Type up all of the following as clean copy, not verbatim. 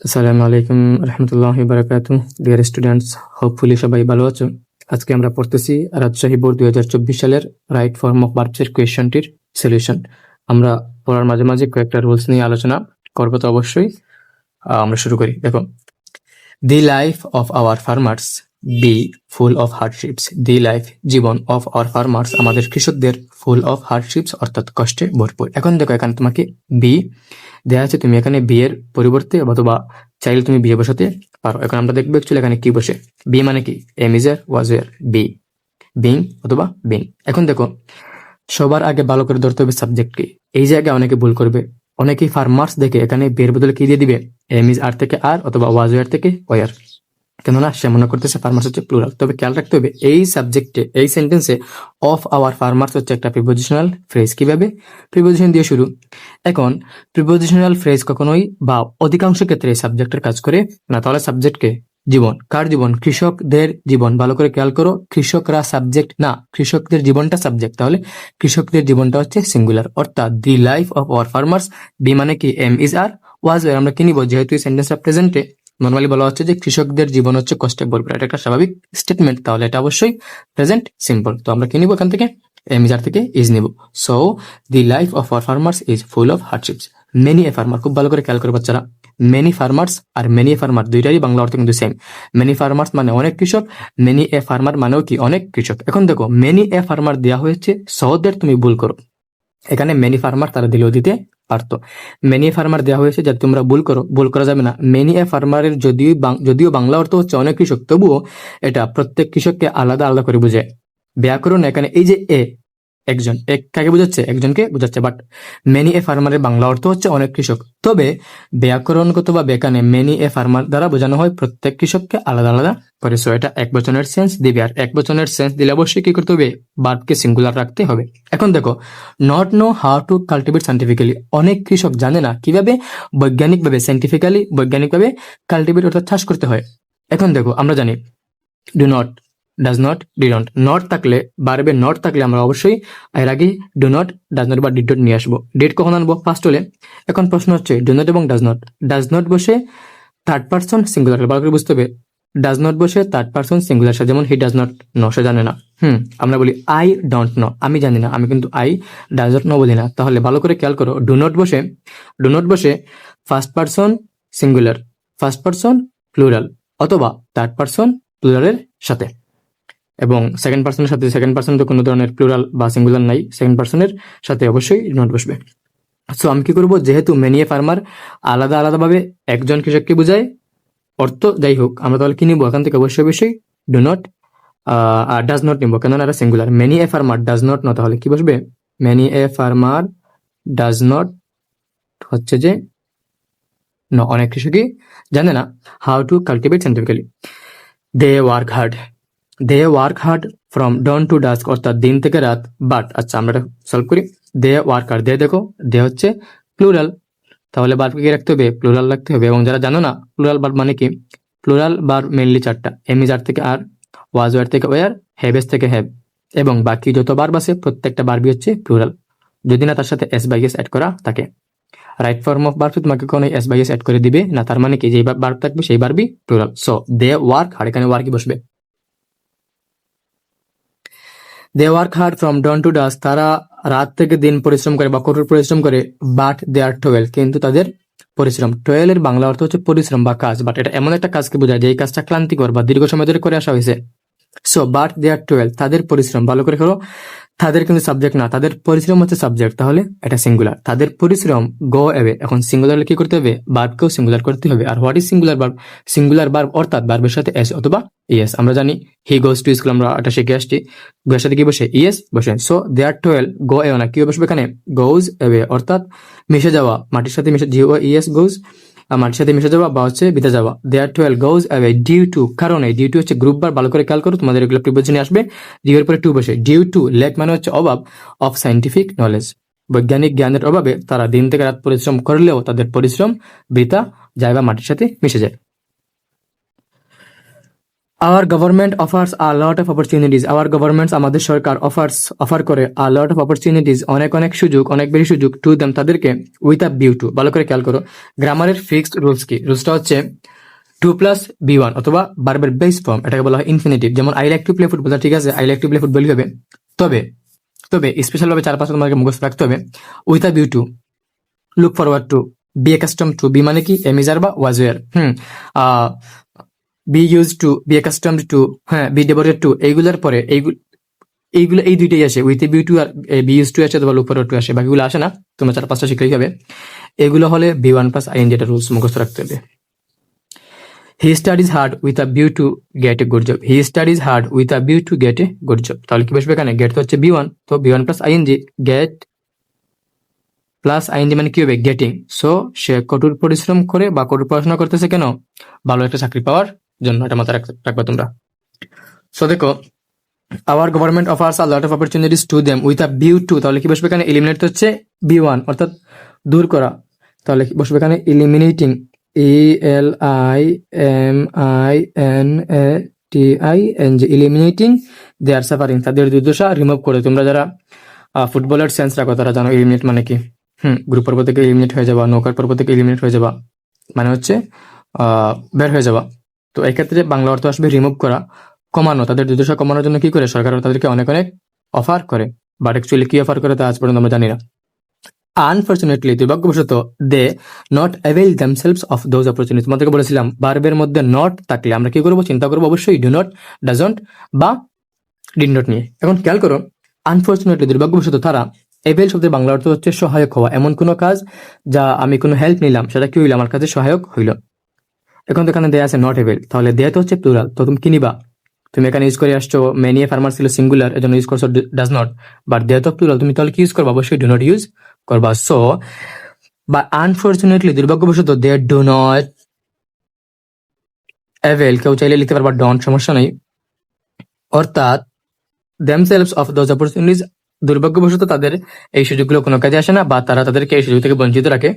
আসসালামু আলাইকুম রহমতুল্লাহি বারাকাতু। ডিয়ার স্টুডেন্টস, হোপফুলি সবাই ভালো আছো। আজকে আমরা পড়তেছি রাজশাহী বোর্ড 2024 সালের রাইট ফর্ম অফ ভার্বস এর কোয়েশ্চনটির সলিউশন। আমরা পড়ার মাঝে মাঝে কয়েকটা রুলস নিয়ে আলোচনা করবো, তো অবশ্যই আমরা শুরু করি। দেখো, the life of our farmers be full of hardships. The life, জীবন, অফ আওয়ার ফার্মার্স, আমাদের কৃষকদের, ফুল অফ হার্ডশিপস অর্থাৎ কষ্টে ভরপুর। এখন দেখো, এখানে তোমাকে বি দেওয়া আছে, তুমি এখানে বি এর পরিবর্তে অথবা চাইলে তুমি বিয়ে বসাতে পারো। এখন আমরা দেখবো অ্যাকচুয়ালি এখানে কি বসে। বি মানে কি? এম ইজ এর, ওয়াজ এর, বি, বিং অথবা বিন। এখন দেখো, সবার আগে ভালো করে ধরতে হবে সাবজেক্ট কি। এই জায়গায় অনেকে ভুল করবে, অনেকেই ফার্মার্স দেখে এখানে বিয়ের বদলে কি দিয়ে দিবে, এম ইজ আর থেকে আর অথবা ওয়াজ ওয়ার থেকে ওয়ার, কেননা সে মনে করতেছে ফার্মার্স হচ্ছে প্লুরাল। তবে খেয়াল রাখতে হবে এই সাবজেক্টে, এই সেন্টেন্সে অফ আওয়ার ফার্মার্স হচ্ছে একটা প্রিপোজিশনাল ফ্রেজ। কিভাবে? প্রিপোজিশন দিয়ে শুরু। এখন প্রিপোজিশনাল ফ্রেজ কখনোই বা অধিকাংশ ক্ষেত্রে সাবজেক্টের কাজ করে না। তাহলে সাবজেক্টকে জীবন, কার জীবন? কৃষকদের জীবন। ভালো করে খেয়াল করো, কৃষকরা সাবজেক্ট না, কৃষকদের জীবনটা সাবজেক্ট। তাহলে কৃষকদের জীবনটা হচ্ছে সিঙ্গুলার, অর্থাৎ the life of our farmers. Be মানে কি? Am is are, was were. আমরা কি নিব? যেহেতু এই সেন্টেন্সটা প্রেজেন্টে, নর্মালি বলা হচ্ছে যে কৃষকদের জীবন হচ্ছে কষ্টে ভরপুর, এটা একটা স্বাভাবিক স্টেটমেন্ট, তাহলে এটা অবশ্যই প্রেজেন্ট সিম্পল। তো আমরা কি নিব এখান থেকে? এম ইজ আর থেকে ইজ নিব। So the life of our farmers is full of hardships. Many a farmer, খুব ভালো করে খেয়াল করে বাচ্চারা, মেনি ফার্মার্স আর মেনি এ ফার্মার দুইটারই বাংলা অর্থ কিন্তু সেম। মেনি ফার্মার্স মানে অনেক কৃষক, মেনি এ ফার্মার মানেও কি? অনেক কৃষক। এখন দেখো, মেনি এ ফার্মার দেওয়া হয়েছে, সহদের তুমি ভুল করো। এখানে মেনি ফার্মার তারা দিলেও দিতে পারতো। মেনি এ ফার্মার দেওয়া হয়েছে যাতে তোমরা ভুল করো, ভুল করা যাবে না। মেনি এ ফার্মারের যদিও বাংলা অর্থ হচ্ছে অনেক কৃষক, তবুও এটা প্রত্যেক কৃষককে আলাদা আলাদা করে বোঝায়। ব্যাকরণ এখানে এই যে এ, একজন, এক কাকে বোঝাচ্ছে? একজনকে বোঝাচ্ছে। বাট মেনি এ ফার্মারের বাংলা অর্থ হচ্ছে অনেক কৃষক। তবে ব্যাকরণগতভাবে এখানে মেনি এ ফার্মার দ্বারা বোঝানো হয় প্রত্যেক কৃষককে আলাদা আলাদা করে। সো এটা এক বচনের সেন্স দিবে, আর এক বচনের সেন্স দিলে অবশ্যই কি করতে হবে? ভার্বকে সিঙ্গুলার রাখতে হবে। এখন দেখো, not know how to cultivate scientifically, অনেক কৃষক জানে না কিভাবে বৈজ্ঞানিকভাবে, সাইন্টিফিক্যালি, বৈজ্ঞানিকভাবে কাল্টিভেট অর্থাৎ চাষ করতে হয়। এখন দেখো, আমরা জানি do not, does not, didn't. Not থাকলে, বারবে নট থাকলে আমরা অবশ্যই এর আগে ডু নট, ডাজ নট বা ডিড নট নিয়ে আসবো। ডিড কখন আনবো? ফার্স্ট হলে। এখন প্রশ্ন হচ্ছে ডু নট এবং ডাজ নট। ডাজ নট বসে থার্ড পার্সন সিঙ্গুলার, ভালো করে বুঝতে হবে। ডাজ নট বসে থার্ড পার্সন সিঙ্গুলার, যেমন হি ডাজ নট নো, সে জানে না। আমরা বলি আই ডোন্ট নো, আমি জানি না, আমি কিন্তু আই ডাজ নট নো বলি না। তাহলে ভালো করে খেয়াল করো, ডু নট বসে first person singular, first person plural, অথবা থার্ড পার্সন প্লুরালের সাথে, এবং সেকেন্ড পার্সনের সাথে, সেকেন্ড পার্সন তো কোনো ধরনের প্লুরাল বা সিঙ্গুলার নাই, সেকেন্ড পার্সনের সাথে অবশ্যই নট বসবে। সো আমি কি করবো, যেহেতু মেনি এ ফার্মার আলাদা আলাদাভাবে একজন কৃষককে বোঝায়, অর্থ যাই হোক, আমরা তাহলে কি নিবো এখান থেকে? অবশ্যই অবশ্যই ডু নট আর ডাজ নট নিবো, কেননা এটা singular. Many a farmer does not know, তাহলে কি বসবে? Many a farmer does not হচ্ছে যে নো, অনেক কৃষকই জানে না how to cultivate scientifically. They work hard, they work hard from dawn to dusk, অর্থাৎ দিন থেকে রাত। বাট, আচ্ছা আমরা এটা সলভ করি। দে ওয়ার্ক হার্ড, দে দেখো, দে হচ্ছে প্লুরাল, তাহলে বার্বকে কি রাখতে হবে? প্লুরাল রাখতে হবে। এবং যারা জানো না প্লুরাল বার্ব মানে কি, প্লুরাল বার্ব মেনলি চারটা। এম ইজ আর থেকে আর, ওয়াজ ওয়ার থেকে ওয়ার, হ্যাভ এস থেকে হ্যাভ, এবং বাকি যত বার্ব আছে প্রত্যেকটা বার্বই হচ্ছে প্লুরাল, যদি না তার সাথে এস বাই এস অ্যাড করা থাকে। রাইট ফর্ম অফ ভার্ব তোমাকে কোনো এস বাই এস অ্যাড করে দিবে না, তার মানে কি যেই বার্ব থাকবে সেই বার্বই plural. So they work hard, এখানে ওয়ার্কই বসবে। They work hard from dawn to dusk, তারা রাত থেকে দিন পরিশ্রম করে বা কঠোর পরিশ্রম করে। বাট দে আর টয়েল, কিন্তু তাদের পরিশ্রম। টয়েল এর বাংলা অর্থ হচ্ছে পরিশ্রম বা কাজ, বাট এটা এমন একটা কাজকে বোঝায় যে এই কাজটা ক্লান্তিকর বা দীর্ঘ সময় ধরে করে আসা হয়েছে। So but their toil, তাদের পরিশ্রম, ভালো করে করো, তাদের কিন্তু সাবজেক্ট না, তাদের পরিশ্রম হচ্ছে সাবজেক্ট, তাহলে এটা সিঙ্গুলার। তাদের পরিশ্রম গো অ্যাওয়ে, এখন সিঙ্গুলার কি করতে হবে? বার্বকেও সিঙ্গুলার করতে হবে। আর what is singular verb? Singular verb অর্থাৎ বার্বের সাথে এস অথবা ইএস। আমরা জানি হি গোজ টু স্কুল, আমরা এটা শিখে আসছি, গোয়ের সাথে কি বসে? ইএস বসে। So their toils go away না, কি বসবে এখানে? গোজ অ্যাওয়ে, অর্থাৎ মিশে যাওয়া, মাটির সাথে মিশে, জিও ইএস গোজ, মাটির সাথে মিশে যাওয়া বা হচ্ছে বিতে যাওয়া। There twelve goes away due to, কারণে। ডিউ টু হচ্ছে গ্রুপ বার, ভালো করে খেয়াল করো, তোমাদের এগুলো প্রিপোজিশনে আসবে। ডিউ এর পরে টু বসে, ডিউ টু ল্যাক মানে হচ্ছে অভাব, অফ সাইন্টিফিক নলেজ, বৈজ্ঞানিক জ্ঞানের অভাবে তারা দিন থেকে রাত পরিশ্রম করলেও তাদের পরিশ্রম বৃথা যায় বা মাটির সাথে মিশে যায়। Our government offers a lot of opportunities. Our governments আমাদের সরকার অফার করে আ লট অফ অপরচুনিটিস, অনেক অনেক সুযোগ, অনেক বেশি সুযোগ টু দেম তাদেরকে, উইথ আ ভিউ টু। ভালো করে খেয়াল করো গ্রামারের ফিক্সড রুলস কি। রুলসটা হচ্ছে 2+B1 অথবা ভার্বের বেস ফর্ম, এটাকে বলা হয় ইনফিনিটিভ। যেমন I like to play football, ঠিক আছে, I like to play football হবে, তবে তবে স্পেশাল ভাবে 4-5 তোমাকে মুখস্থ রাখতে হবে। With a view to, look forward to, be accustom to. Be মানে কি এমিজার বা was were, be use to, be accustom to, হ্যাঁ, বি ডেভোটেড টু। এইগুলোর পরে এইগুলো এই দুইটাই আসে, উইথ বি টু আর বি ইউজ টু আসে অথবা লুক ফরওয়ার্ড টু আসে, বাকিগুলো আসে না। তোমরা 4-5টা শিখলেই হবে। এগুলো হলে B1+IN যেটা রুলস মুখস্থ রাখতে হবে। He studies hard with a view to get a good job. He studies hard with a view to get a good job. তাহলে কি বসবে এখানে? গেট তো হচ্ছে B1, তো B1+IN, গেট প্লাস আইএনজি মানে কি হবে? গেটিং। সো সে কঠোর পরিশ্রম করে বা কঠোর পড়াশোনা করতেছে কেন? ভালো একটা চাকরি পাওয়ার জন্য। এটা মাথায় রাখবা তোমরা। সো দেখো, hour government offers a lot of opportunities to them with a view two. তাহলে কি বসবে এখানে? এলিমিনেট হচ্ছে B1, অর্থাৎ দূর করা। তাহলে কি বসবে এখানে? এলিমিনেটিং, ELIMINATING, এলিমিনেটিং দেয়ার সাফারিং, তাদের দুর্দশা রিমুভ করে। তোমরা যারা ফুটবলের সেন্স রাখো তারা জানো এলিমিনেট মানে কি। গ্রুপ পর্ব থেকে এলিমিনেট হয়ে যাবা, নৌকার পর্ব থেকে এলিমিনেট হয়ে যাবা, মানে হচ্ছে বের হয়ে যাবা। তো এক্ষেত্রে বাংলা অর্থ আসবে রিমুভ করা, কমানো। তাদের দুর্দশা কমানোর জন্য কি করে? সরকার তাদেরকে অনেক অনেক অফার করে, বাট অ্যাকচুয়ালি কি অফার করে তা আজ পর্যন্ত আমরা জানি না। আনফর্চুনেটলি, দুর্ভাগ্যবশত, they not avail themselves of those opportunity. তোমাদেরকে বলেছিলাম ভার্বের মধ্যে নট থাকলে আমরা কি করবো? চিন্তা করবো অবশ্যই ডু নট, ডাজন্ট বা ডিড নট নিয়ে। এখন খেয়াল করো, আনফর্চুনেটলি, দুর্ভাগ্যবশত তারা, এভেল শব্দের বাংলা অর্থ হচ্ছে সহায়ক হওয়া। এমন কোনো কাজ যা আমি কোনো হেল্প নিলাম, সেটা কি হইল? আমার কাছে সহায়ক হইল। এখন তো এখানে দেয়া আছে নট এভেল, তাহলে দেয়া তো হচ্ছে প্লুরাল, তো তুমি কি নিবা? তুমি এখানে ইউজ করে আসছো মেনি, ফার্মার ছিল সিঙ্গুলার, এজন্য ইউজ করছো ডাজ নট, বাট দেয়া তো প্লুরাল, তুমি তাহলে কি ইউজ করবা? অবশ্যই ডু নট ইউজ করবা। সো বা আনফর্চুনেটলি, দুর্ভাগ্যবশত, দে ডু নট অ্যাভেল, কেউ চাইলে লিখতে পারবা ডন্ট, সমস্যা নেই। অর্থাৎ themselves of those opportunities, দুর্ভাগ্যবশত তাদের এই সুযোগগুলো কোনো কাজে আসে না বা তারা তাদেরকে এই সুযোগ থেকে বঞ্চিত রাখে।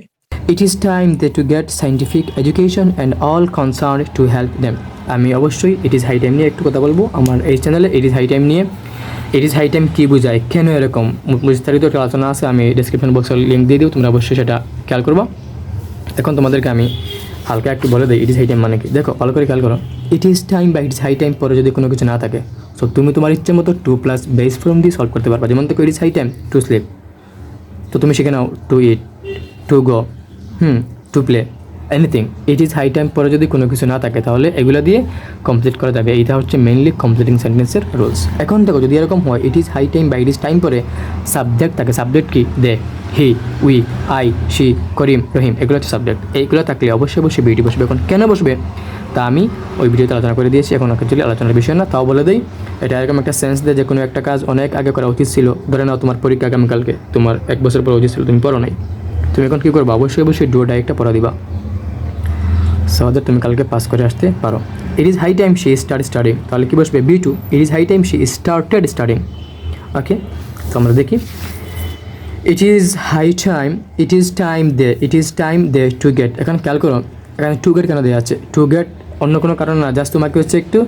It is time they to get scientific education and all concern to help them. আমি অবশ্যই ইট ইজ হাই টাইম নিয়ে একটু কথা বলবো আমার এই চ্যানেলে। ইট ইজ হাই টাইম নিয়ে, ইট ইজ হাই টাইম কী বোঝায়, কেন এরকম বিস্তারিত একটা আলোচনা আছে, আমি ডিসক্রিপশন বক্সে লিঙ্ক দিয়ে দিও, তোমরা অবশ্যই সেটা খেয়াল করবো। এখন তোমাদেরকে আমি হালকা একটু বলে দিই ইট ইজ হাই টাইম মানে কি। দেখো ভালো করে খেয়াল করো, ইট ইজ টাইম বা ইট ইজ হাই টাইম পরে যদি কোনো কিছু না থাকে, সো তুমি তোমার ইচ্ছে মতো 2+ বেস ফর্ম দিয়ে সলভ করতে পারবা। যেমন তো it is high time to sleep, তো তুমি শিখে নাও to eat, to go, to play, anything. It is high time পরে যদি কোনো কিছু না থাকে তাহলে এগুলো দিয়ে কমপ্লিট করা যাবে। এইটা হচ্ছে মেইনলি কমপ্লিটিং সেন্টেন্সের রুলস। এখন দেখো, যদি এরকম হয় ইট ইজ হাই টাইম বা ইট ইজ টাইম পরে সাবজেক্ট থাকে, সাবজেক্ট কি? দে, হি, উই, আই, শি, করিম, রহিম, এগুলো হচ্ছে সাবজেক্ট। এইগুলো থাকলে অবশ্যই অবশ্যই বিটি বসবে। এখন কেন বসবে তা আমি ওই ভিডিওতে আলোচনা করে দিয়েছি, এখন অ্যাকচুয়ালি আলোচনার বিষয় না, তাও বলে দিই। এটা এরকম একটা সেন্স দেয় যে কোনো একটা কাজ অনেক আগে করা উচিত ছিল। ধরে নাও তোমার পরীক্ষা আগামীকালকে, তোমার 1 বছর পর উচিত ছিল, তুমি পড়ো নাই, তুমি এখন কী করবা? অবশ্যই অবশ্যই ডু ডাইরেক্টটা পড়া দিবা, সহজে তুমি কালকে পাস করে আসতে পারো। It is high time she start studying, তাহলে কি বসবে? B2। It is high time she started studying. Okay, তো আমরা দেখি, it is high time, it is time they to get. এখন খেয়াল করো, এখানে টু গেট কেন দেওয়া আছে? টু গেট অন্য কোনো কারণ না, জাস্ট তোমাকে হচ্ছে একটু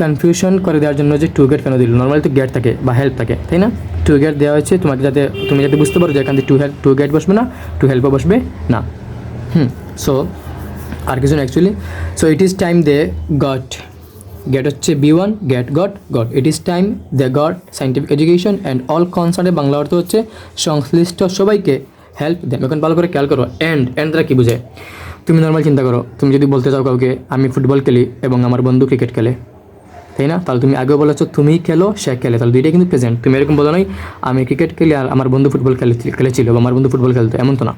কনফিউশন করে দেওয়ার জন্য যে টু গেট কেন দিল। নর্মালি তো গেট থাকে বা হেল্প থাকে, তাই না? টু গেট দেওয়া হয়েছে তোমাকে, যাতে তুমি যাতে বুঝতে পারো যে এখান থেকে টু গেট বসবে না, টু হেল্পও বসবে না। সো আর কিছু না actually. So it is time they got, get হচ্ছে B1, get, got, it is time they got scientific education and all কনসার্নে বাংলা অর্থ হচ্ছে সংশ্লিষ্ট সবাইকে হেল্প দেম। এখন ভালো করে খেয়াল করো, এন্ড দ্বারা কী বোঝায়? তুমি নর্মাল চিন্তা করো, তুমি যদি বলতে চাও কাউকে আমি ফুটবল খেলি এবং আমার বন্ধু ক্রিকেট খেলে, তাই না? তাহলে তুমি আগেও বলেছো তুমি খেলো, সে খেলে, তাহলে দুইটাই কিন্তু প্রেজেন্ট। তুমি এরকম বলো নাই আমি ক্রিকেট খেলি আর আমার বন্ধু ফুটবল খেলেছিল বা আমার বন্ধু ফুটবল খেলতো, এমন তো না।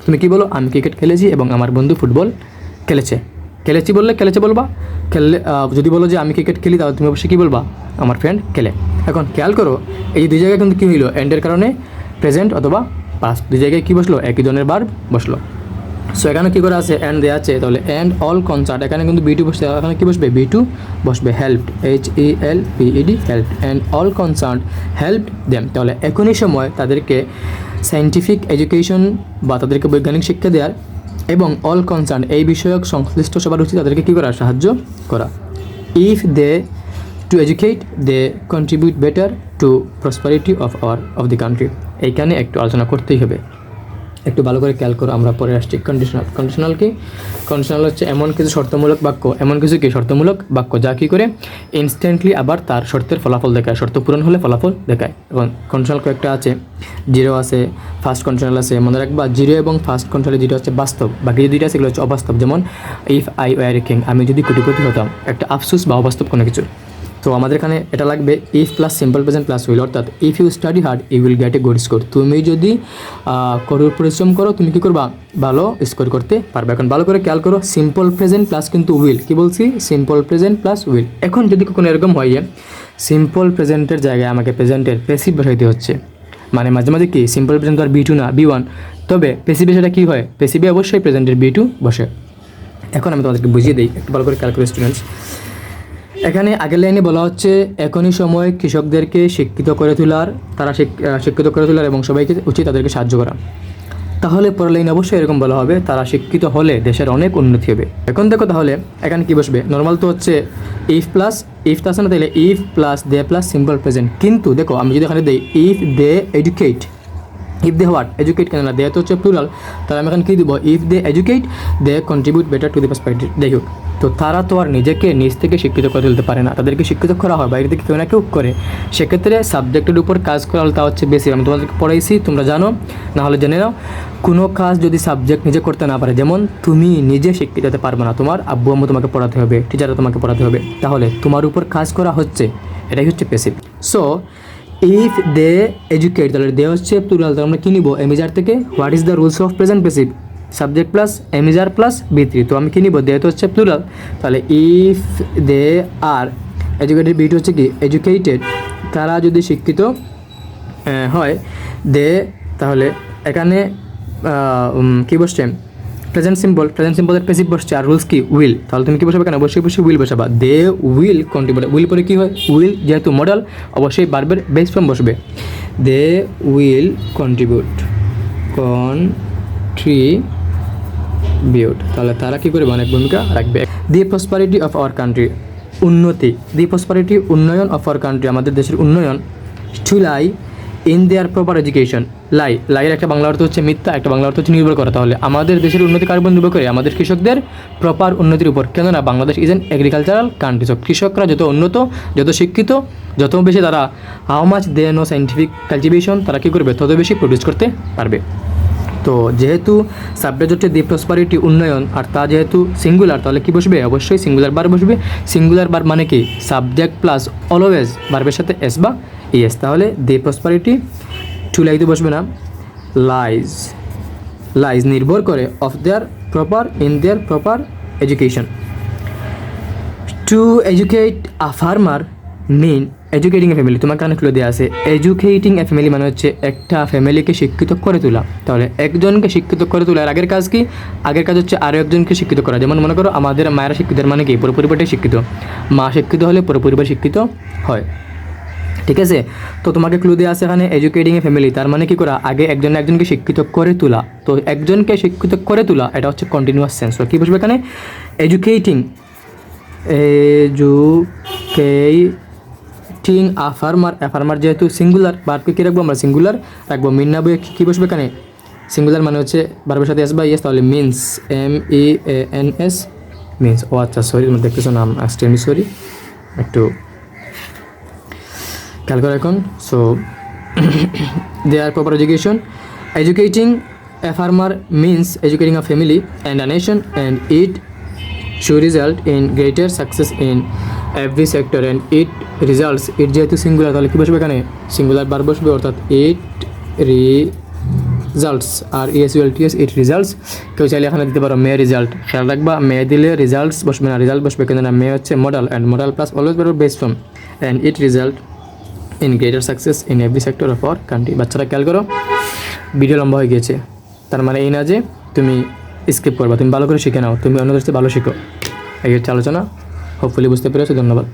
তুমি কি বলো? আমি ক্রিকেট খেলেছি এবং আমার বন্ধু ফুটবল খেলেছি বললে খেলেছে বলবা, খেললে যদি বলো যে আমি ক্রিকেট খেলি তাহলে তুমি অবশ্যই কী বলবা? আমার ফ্রেন্ড খেলে। এখন খেয়াল করো, এই দুই জায়গায় কিন্তু কী হইলো? এন্ডের কারণে প্রেজেন্ট অথবা পাস্ট, দুই জায়গায় কী বসলো? একই ধরনের ভার্ব বসলো। সো এখানে কী করে আছে? অ্যান্ড দেওয়া আছে, তাহলে অ্যান্ড অল কনসার্ট, এখানে কিন্তু B2 বসছে, এখানে কী বসবে? B2 বসবে helped, HELPED, help, and all concert helped them. তাহলে এখনই সময় তাদেরকে সায়েন্টিফিক এডুকেশন বা তাদেরকে বৈজ্ঞানিক শিক্ষা দেওয়ার এবং অল কনসার্ন এই বিষয়ক সংশ্লিষ্ট সবার উচিত তাদেরকে কী করা? সাহায্য করা। if they to educate they contribute better to prosperity of the country. এইখানে একটু আলোচনা করতেই হবে, একটু ভালো করে খেয়াল করো। আমরা পরে আসছি কন্ডিশনাল কি? কন্ডিশনাল হচ্ছে এমন কিছু শর্তমূলক বাক্য, এমন কিছু কি শর্তমূলক বাক্য যা কী করে ইনস্ট্যান্টলি আবার তার শর্তের ফলাফল দেখায়, শর্ত পূরণ হলে ফলাফল দেখায়। এবং কন্ডিশনাল কয়েকটা আছে, জিরো আছে, ফার্স্ট কন্ডিশনাল আছে। মনে রাখবা জিরো এবং ফার্স্ট কন্ডিশনাল যেটা হচ্ছে বাস্তব, বাকি যে দুইটা আছে এগুলো হচ্ছে অবাস্তব। যেমন if I were a king, আমি যদি কোটিপতি হতাম, একটা আফসোস বা অবাস্তব কোনো কিছু। তো আমাদের এখানে এটা লাগবে if plus simple present plus will, অর্থাৎ if you study hard you will get a good score. তুমি যদি কঠোর পরিশ্রম করো তুমি কী করবা? ভালো স্কোর করতে পারবে। এখন ভালো করে খেয়াল করো, সিম্পল প্রেজেন্ট প্লাস কিন্তু উইল, কী বলছি? Simple present plus will. এখন যদি কখনো এরকম হয় যে সিম্পল প্রেজেন্টের জায়গায় আমাকে প্রেজেন্টের প্যাসিভ বসাইতে হচ্ছে, মানে মাঝে মাঝে কি সিম্পল প্রেজেন্ট আর বি2 না বি1, তবে প্যাসিভে সেটা কী হয়? প্যাসিভে অবশ্যই প্রেজেন্টের বি2 বসে। এখন আমি তোমাদেরকে বুঝিয়ে দিই, একটু ভালো করে খেয়াল করো স্টুডেন্টস। এখানে আগের লাইনে বলা হচ্ছে এখনই সময় কৃষকদেরকে শিক্ষিত করে তোলার, তারা শিক্ষিত করে তোলার এবং সবাইকে উচিত তাদেরকে সাহায্য করা। তাহলে পরের লাইনে অবশ্যই এরকম বলা হবে তারা শিক্ষিত হলে দেশের অনেক উন্নতি হবে। এখন দেখো তাহলে এখানে কি বসবে? নর্মাল তো হচ্ছে ইফ প্লাস ইফ তো আছে না, তাহলে if plus they plus simple present. কিন্তু দেখো আমি যদি এখানে দিই if they educate, if they what educate, কেন না দে তো হচ্ছে প্লুরাল, তাহলে আমি এখানে কী দিব? If they educate they contribute better to the perspective. দেখো তো তারা তো আর নিজেকে নিজ থেকে শিক্ষিত করে তুলতে পারে না, তাদেরকে শিক্ষিত করা হয় বাইরে থেকে কেউ না কেউ করে। সেক্ষেত্রে সাবজেক্টের উপর কাজ করা হলে তা হচ্ছে বেশি। আমি তোমাদেরকে পড়াইছি, তোমরা জানো, না হলে জেনে নাও। কোনো কাজ যদি সাবজেক্ট নিজে করতে না পারে, যেমন তুমি নিজে শিক্ষিত হতে পারবে না, তোমার আব্বু আম্মু তোমাকে পড়াতে হবে, টিচাররা তোমাকে পড়াতে হবে, তাহলে তোমার উপর কাজ করা হচ্ছে, এটাই হচ্ছে passive. So if they educate, তাহলে দে হচ্ছে প্লুরাল, তাহলে আমরা কী নিব? এমিজার থেকে what is the rules of present passive, subject plus am is are plus বি3, তো আমি কী নিব? দে তো হচ্ছে প্লুরাল, তাহলে ইফ দে আর এডুকেটেড, বি2 হচ্ছে কি এডুকেটেড, তারা যদি শিক্ষিত হয়, দে, তাহলে এখানে কী বসছে? প্রেজেন্ট সিম্পলের প্যাসিভ বসছে, আর রুলস কি? উইল, তাহলে তুমি কী বসাবে? কেন অবশ্যই উইল বসাবা। দে উইল কন্ট্রিবিউট, উইল পরে কী হয়? উইল যেহেতু মডেল অবশ্যই বারবার বেস ফর্ম বসবে। দে উইল কন্ট্রিবিউট, তাহলে তারা কী করবে? অনেক ভূমিকা রাখবে। The prosperity of our country, উন্নতি, দি প্রসপারিটি উন্নয়ন অফ আওয়ার কান্ট্রি, আমাদের দেশের উন্নয়ন, to lie in their proper education. লাইয়ের একটা বাংলা অর্থ হচ্ছে মিথ্যা, একটা বাংলা অর্থ হচ্ছে নির্ভর করা। তাহলে আমাদের দেশের উন্নতি কার উপর নির্ভর করে? আমাদের কৃষকদের প্রপার উন্নতির উপর। কেননা Bangladesh is an agricultural country. So কৃষকরা যত উন্নত, যত শিক্ষিত, যত বেশি তারা how much they know scientific cultivation, তারা কী করবে? তত বেশি প্রডিউস করতে পারবে। তো যেহেতু সাবজেক্ট হচ্ছে দি প্রসপারিটি উন্নয়ন, আর তা যেহেতু সিঙ্গুলার, তাহলে কি বসবে? অবশ্যই সিঙ্গুলার বার বসবে। সিঙ্গুলার বার মানে কি? সাবজেক্ট প্লাস অলওয়েজ বার্বের সাথে এস বা ইএস, তাহলে দি প্রসপারিটি টু লাইতে বসবে না, লাইজ নির্ভর করে of their proper in their proper education. To educate a farmer mean educating a family, তোমার কানে খুলে দেওয়া আছে এডুকেটিং এ ফ্যামিলি মানে হচ্ছে একটা ফ্যামিলিকে শিক্ষিত করে তোলা। তাহলে একজনকে শিক্ষিত করে তোলা, আর আগের কাজ কি? আগের কাজ হচ্ছে আরও একজনকে শিক্ষিত করা। যেমন মনে করো আমাদের মায়েরা শিক্ষিত, মানে কি? পুরো পরিবারটাই শিক্ষিত। মা শিক্ষিত হলে পুরো পরিবার শিক্ষিত হয়, ঠিক আছে? তো তোমাকে ক্লু দেওয়া আছে এখানে এডুকেটিং এ ফ্যামিলি, তার মানে কি করা? আগে একজনকে শিক্ষিত করে তোলা। তো একজনকে শিক্ষিত করে তোলা, এটা হচ্ছে কন্টিনিউয়াস সেন্স। তো কী বসবে এখানে? এডুকেটিং আ ফার্মার যেহেতু সিঙ্গুলার, বারকে কী রাখবো আমরা? সিঙ্গুলার রাখবো। মিন না বই কী বসবে এখানে? সিঙ্গুলার মানে হচ্ছে বারবার সাথে এস বা ইএস, তাহলে মিন্স, MEANS মিন্স। ও আচ্ছা, সরি, তোমরা দেখতেছো নাম আসছে, সরি, একটু খেয়াল করো এখন। So their proper education, educating a farmer means educating a family and a nation, and it should result in greater success in every sector and it results, it যেহেতু সিঙ্গুলার, তাহলে কী বসবে এখানে? সিঙ্গুলার বার বসবে, অর্থাৎ it results, R ESULTS, it results। কেউ চাইলে এখানে দিতে পারো মে রেজাল্ট, খেয়াল রাখবা মে দিলে রেজাল্টস বসবে না, রেজাল্ট বসবে, কিন্তু না মে হচ্ছে model, and model plus always বেরোবে base form, and it result in greater success in every sector of our country. বাচ্চারা খেয়াল করো, ভিডিও লম্বা হয়ে গিয়েছে, তার মানে এই না যে তুমি স্কিপ করবা, তুমি ভালো করে শিখে নাও, তুমি অন্যদের সাথে ভালো শিখো। এই হচ্ছে আলোচনা, হোপফুলি বুঝতে পেরেছো। ধন্যবাদ।